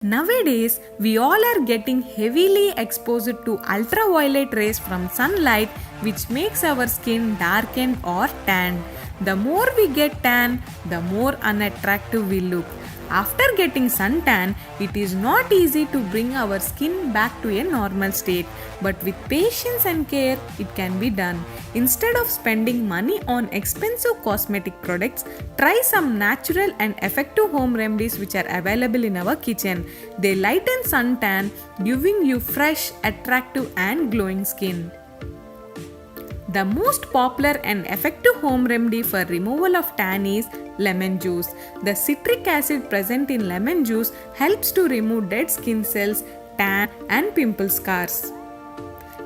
Nowadays, we all are getting heavily exposed to ultraviolet rays from sunlight, which makes our skin darkened or tanned. The more we get tan, the more unattractive we look. After getting suntan, it is not easy to bring our skin back to a normal state, but with patience and care, it can be done. Instead of spending money on expensive cosmetic products, try some natural and effective home remedies which are available in our kitchen. They lighten suntan, giving you fresh, attractive, and glowing skin. The most popular and effective home remedy for removal of tan is lemon juice. The citric acid present in lemon juice helps to remove dead skin cells, tan, and pimple scars.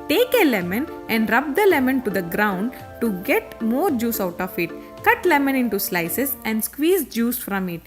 Take a lemon and rub the lemon to the ground to get more juice out of it. Cut lemon into slices and squeeze juice from it.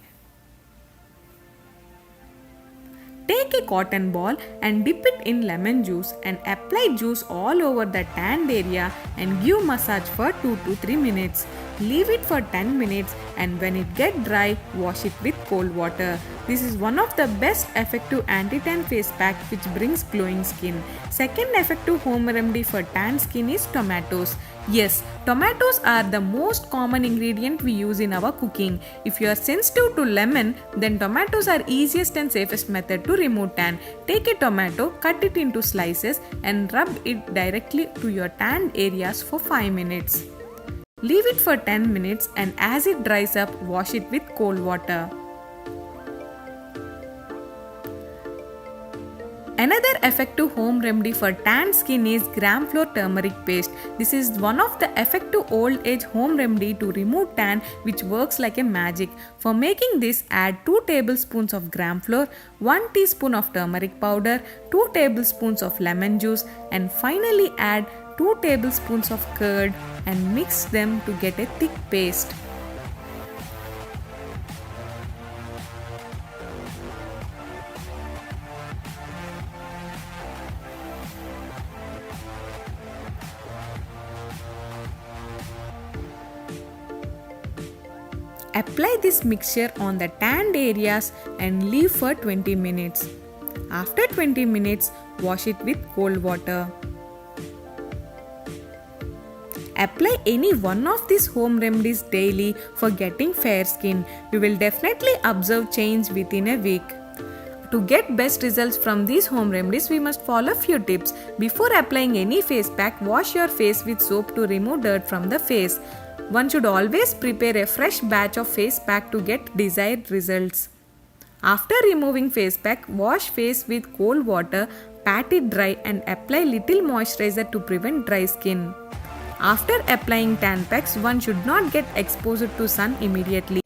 Take a cotton ball and dip it in lemon juice and apply juice all over the tanned area and give massage for 2 to 3 minutes. Leave it for 10 minutes and when it gets dry, wash it with cold water. This is one of the best effective anti-tan face pack which brings glowing skin. Second effective home remedy for tan skin is tomatoes. Yes, tomatoes are the most common ingredient we use in our cooking. If you are sensitive to lemon, then tomatoes are easiest and safest method to remove tan. Take a tomato, cut it into slices and rub it directly to your tanned areas for 5 minutes. Leave it for 10 minutes and as it dries up, wash it with cold water. Another effective home remedy for tanned skin is gram flour turmeric paste. This is one of the effective old age home remedy to remove tan which works like a magic. For making this, add 2 tablespoons of gram flour, 1 teaspoon of turmeric powder, 2 tablespoons of lemon juice and finally add 2 tablespoons of curd and mix them to get a thick paste. Apply this mixture on the tanned areas and leave for 20 minutes. After 20 minutes, wash it with cold water. Apply any one of these home remedies daily for getting fair skin. You will definitely observe change within a week. To get best results from these home remedies, we must follow few tips. Before applying any face pack, wash your face with soap to remove dirt from the face. One should always prepare a fresh batch of face pack to get desired results. After removing face pack, wash face with cold water, pat it dry and apply little moisturizer to prevent dry skin. After applying tan packs, one should not get exposed to sun immediately.